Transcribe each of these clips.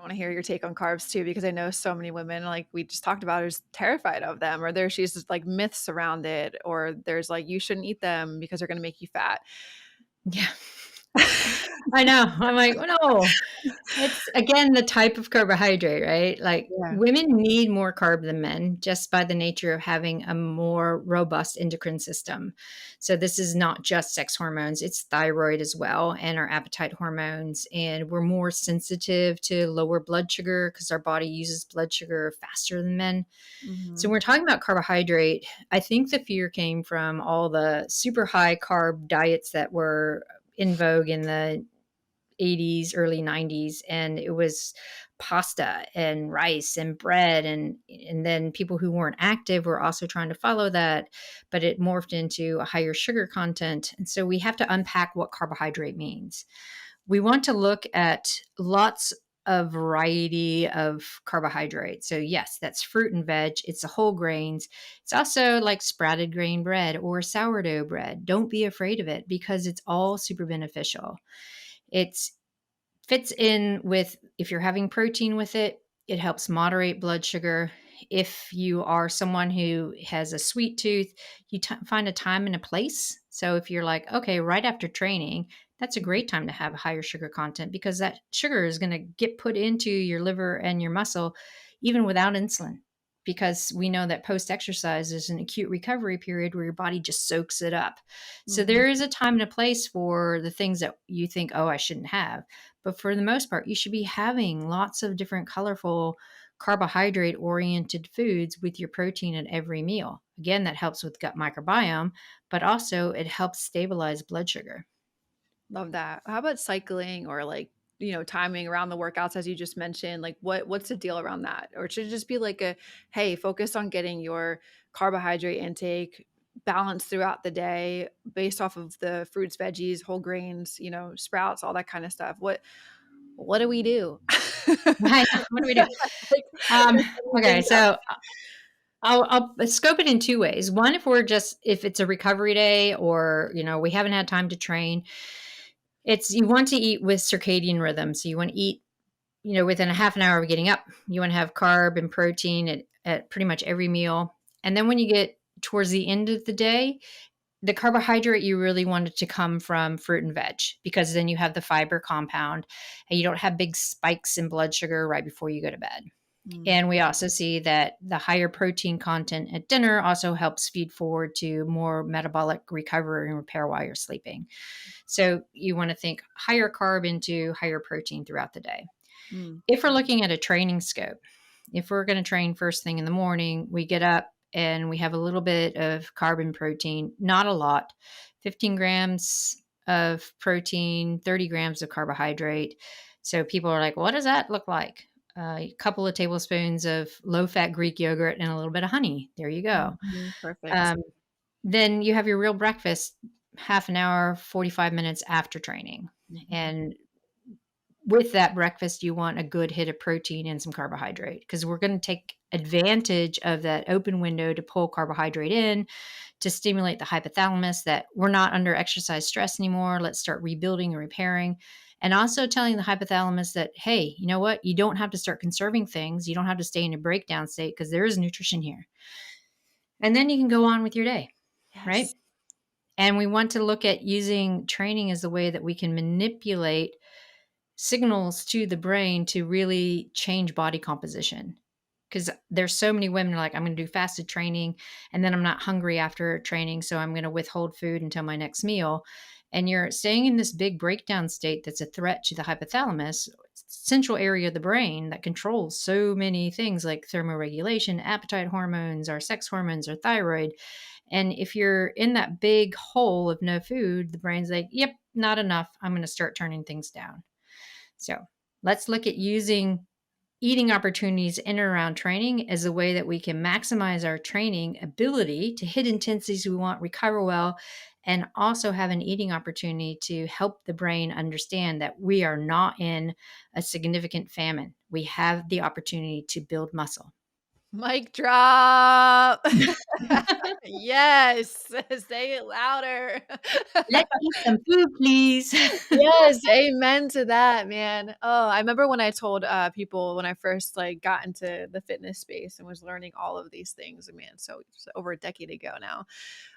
want to hear your take on carbs too, because I know so many women, like we just talked about, are just terrified of them, or there's just like myths around it, or there's like you shouldn't eat them because they're going to make you fat. Yeah. I know. I'm like, "Oh, no." It's again the type of carbohydrate, right? Like Yeah. women need more carb than men just by the nature of having a more robust endocrine system. So this is not just sex hormones, it's thyroid as well and our appetite hormones. And we're more sensitive to lower blood sugar because our body uses blood sugar faster than men. So Hmm. when we're talking about carbohydrate, I think the fear came from all the super high carb diets that were in vogue in the 80s, early 90s, and it was pasta and rice and bread, and then people who weren't active were also trying to follow that, but it morphed into a higher sugar content. And so we have to unpack what carbohydrate means. We want to look at lots of variety of carbohydrates. So yes, that's fruit and veg. It's the whole grains. It's also like sprouted grain bread or sourdough bread. Don't be afraid of it because it's all super beneficial. It's fits in with if you're having protein with it, it helps moderate blood sugar. If you are someone who has a sweet tooth, you find a time and a place. So if you're like, okay, right after training, that's a great time to have a higher sugar content because that sugar is going to get put into your liver and your muscle even without insulin. Because we know that post exercise is an acute recovery period where your body just soaks it up. So Hmm. there is a time and a place for the things that you think, oh, I shouldn't have. But for the most part, you should be having lots of different colorful carbohydrate oriented foods with your protein at every meal. Again, that helps with gut microbiome, but also it helps stabilize blood sugar. Love that. How about cycling or like, timing around the workouts as you just mentioned? Like what's the deal around that? Or should it just be like a, hey, focus on getting your carbohydrate intake balanced throughout the day based off of the fruits, veggies, whole grains, sprouts, all that kind of stuff. What do we do? Right. What do we do? Like, Um, there's so many okay, things out so I'll scope it in two ways. One, if it's a recovery day or, we haven't had time to train, you want to eat with circadian rhythm. So you want to eat, within a half an hour of getting up. You want to have carb and protein at pretty much every meal. And then when you get towards the end of the day, the carbohydrate you really want it to come from fruit and veg because then you have the fiber compound and you don't have big spikes in blood sugar right before you go to bed. there. And we also see that the higher protein content at dinner also helps feed forward to more metabolic recovery and repair while you're sleeping. So you want to think higher carb into higher protein throughout the day. Mm. If we're looking at a training scope, if we're going to train first thing in the morning, we get up and we have a little bit of carb and protein, not a lot, 15 grams of protein, 30 grams of carbohydrate. So people are like, what does that look like? A couple of tablespoons of low fat Greek yogurt and a little bit of honey. There you go. Mhm. Perfect. Um, then you have your real breakfast half an hour, 45 minutes after training. Mhm. And with that breakfast, you want a good hit of protein and some carbohydrate because we're going to take advantage of that open window to pull carbohydrate in to stimulate the hypothalamus that we're not under exercise stress anymore. Let's start rebuilding and repairing. And also telling the hypothalamus that, hey, you know what? You don't have to start conserving things. You don't have to stay in a breakdown state because there is nutrition here. And then you can go on with your day, right? Yes. And we want to look at using training as a way that we can manipulate signals to the brain to really change body composition. Because there's so many women are like, I'm going to do fasted training and then I'm not hungry after training. So I'm going to withhold food until my next meal. And you're staying in this big breakdown state that's a threat to the hypothalamus, central area of the brain that controls so many things like thermoregulation, appetite hormones, our sex hormones, our thyroid. And if you're in that big hole of no food, the brain's like, yep, not enough. I'm going to start turning things down. So let's look at using eating opportunities in and around training as a way that we can maximize our training ability to hit intensities we want, recover well, and also have an eating opportunity to help the brain understand that we are not in a significant famine. We have the opportunity to build muscle. Mic drop. Yes, say it louder. "Let's eat some food, please." Yes, amen to that, man. Oh, I remember when I told, people when I first, like, got into the fitness space and was learning all of these things, and man, so it's over a decade ago now.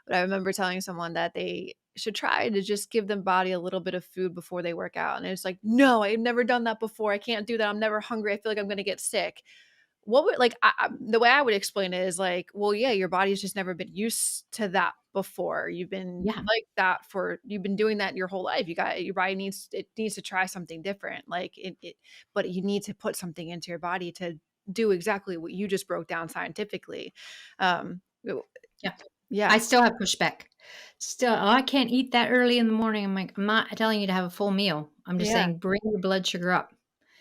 But I remember telling someone that they should try to just give them body a little bit of food before they work out, and it's like, "No, I've never done that before. I can't do that. I'm never hungry. I feel like I'm gonna get sick." What would like, the way I would explain it is like, well, yeah, your body's just never been used to that before. You've been Yeah, like that for you've been doing that your whole life. Your body needs to try something different. Like but you need to put something into your body to do exactly what you just broke down scientifically. W yeah. yeah, I still have pushback. Still, "Oh, I can't eat that early in the morning." I'm like, "I'm not telling you to have a full meal. I'm just yeah, saying bring your blood sugar up.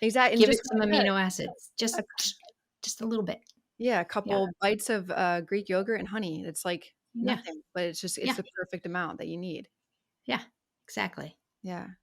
exactly, and Give just it some like amino acids. a Just a little bit." yeah, a Yeah. couple bites of, Greek yogurt and honey. It's like Yeah. nothing, but it's Yeah. the perfect amount that you need. Yeah. Exactly. Yeah.